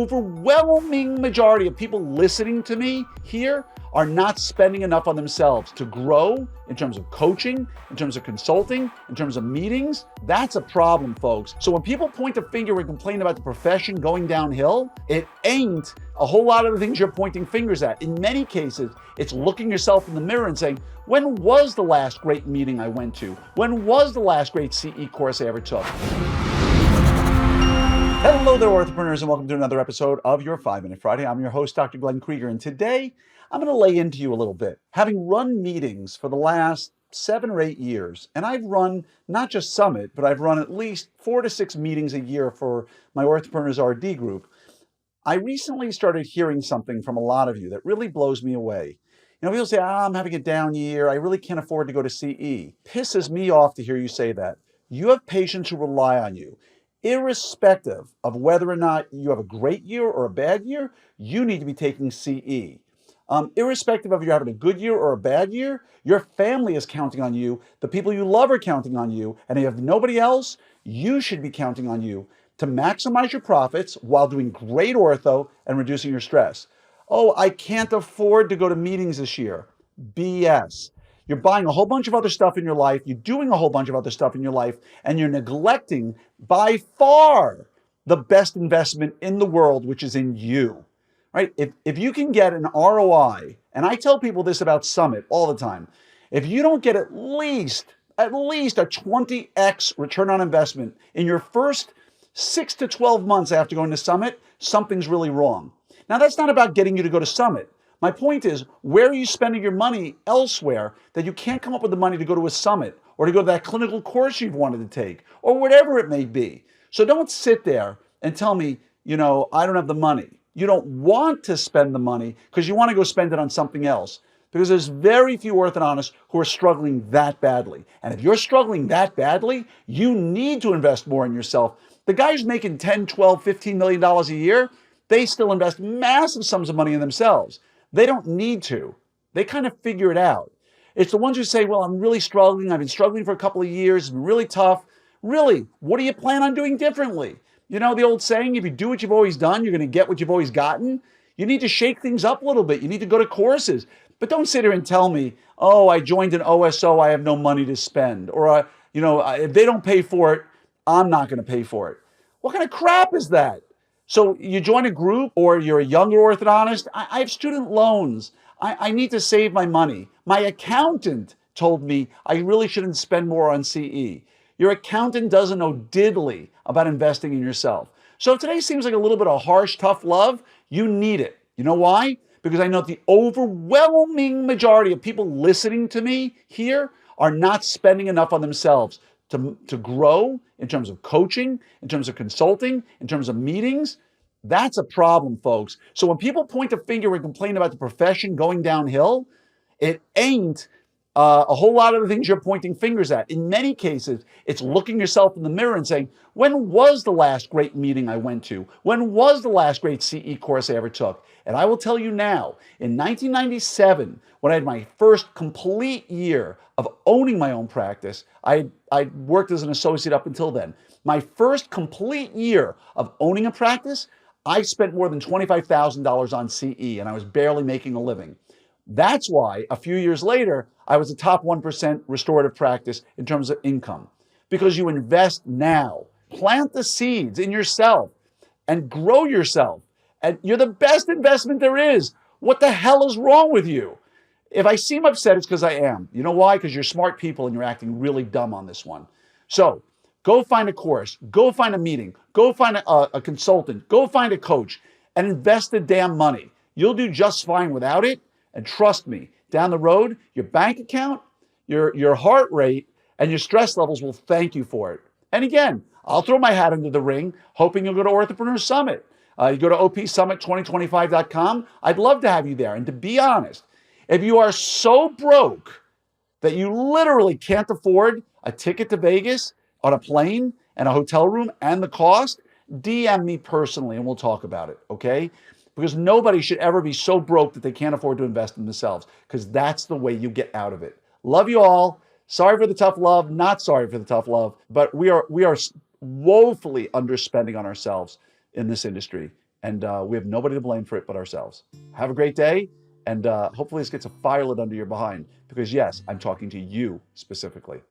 overwhelming majority of people listening to me here are not spending enough on themselves to grow in terms of coaching, in terms of consulting, in terms of meetings. That's a problem, folks. So when people point a finger and complain about the profession going downhill, it ain't a whole lot of the things you're pointing fingers at. In many cases, it's looking yourself in the mirror and saying, when was the last great meeting I went to? When was the last great CE course I ever took? Hello there, Orthopreneurs, and welcome to another episode of your 5-Minute Friday. I'm your host, Dr. Glenn Krieger, and today I'm going to lay into you a little bit. Having run meetings for the last 7 or 8 years, and I've run not just Summit, but I've run at least 4 to 6 meetings a year for my Orthopreneurs RD group, I recently started hearing something from a lot of you that really blows me away. You know, people say, I'm having a down year, I really can't afford to go to CE. Pisses me off to hear you say that. You have patients who rely on you. Irrespective of whether or not you have a great year or a bad year, you need to be taking CE. Irrespective of you having a good year or a bad year, your family is counting on you, the people you love are counting on you, and if you have nobody else, you should be counting on you to maximize your profits while doing great ortho and reducing your stress. Oh, I can't afford to go to meetings this year. BS. You're buying a whole bunch of other stuff in your life, you're doing a whole bunch of other stuff in your life, and you're neglecting by far the best investment in the world, which is in you, right? If you can get an ROI, and I tell people this about Summit all the time, if you don't get at least a 20x return on investment in your first 6 to 12 months after going to Summit, something's really wrong. Now, that's not about getting you to go to Summit. My point is, where are you spending your money elsewhere that you can't come up with the money to go to a summit or to go to that clinical course you've wanted to take or whatever it may be? So don't sit there and tell me, I don't have the money. You don't want to spend the money because you want to go spend it on something else, because there's very few orthodontists who are struggling that badly. And if you're struggling that badly, you need to invest more in yourself. The guy who's making $10, $12, $15 million a year, they still invest massive sums of money in themselves. They don't need to. They kind of figure it out. It's the ones who say, well, I'm really struggling. I've been struggling for a couple of years. It's been really tough. Really, what do you plan on doing differently? You know the old saying, if you do what you've always done, you're going to get what you've always gotten. You need to shake things up a little bit. You need to go to courses. But don't sit here and tell me, oh, I joined an OSO, I have no money to spend. Or, if they don't pay for it, I'm not going to pay for it. What kind of crap is that? So you join a group or you're a younger orthodontist. I have student loans. I need to save my money. My accountant told me I really shouldn't spend more on CE. Your accountant doesn't know diddly about investing in yourself. So if today seems like a little bit of harsh, tough love, you need it. You know why? Because I know the overwhelming majority of people listening to me here are not spending enough on themselves to grow in terms of coaching, in terms of consulting, in terms of meetings. That's a problem, folks. So when people point a finger and complain about the profession going downhill, it ain't a whole lot of the things you're pointing fingers at. In many cases, it's looking yourself in the mirror and saying, when was the last great meeting I went to? When was the last great CE course I ever took? And I will tell you now, in 1997, when I had my first complete year of owning my own practice, I worked as an associate up until then. My first complete year of owning a practice, I spent more than $25,000 on CE, and I was barely making a living. That's why a few years later, I was a top 1% restorative practice in terms of income. Because you invest now, plant the seeds in yourself, and grow yourself. And you're the best investment there is. What the hell is wrong with you? If I seem upset, it's because I am. You know why? Because you're smart people and you're acting really dumb on this one. So go find a course, go find a meeting, go find a consultant, go find a coach, and invest the damn money. You'll do just fine without it. And trust me, down the road, your bank account, your heart rate, and your stress levels will thank you for it. And again, I'll throw my hat into the ring, hoping you'll go to Orthopreneurs Summit. You go to opsummit2025.com. I'd love to have you there. And to be honest, if you are so broke that you literally can't afford a ticket to Vegas on a plane and a hotel room and the cost, DM me personally and we'll talk about it, okay? Because nobody should ever be so broke that they can't afford to invest in themselves, because that's the way you get out of it. Love you all. Sorry for the tough love, not sorry for the tough love, but we are woefully underspending on ourselves in this industry. and we have nobody to blame for it but ourselves. Have a great day, and hopefully this gets a fire lit under your behind, because yes, I'm talking to you specifically.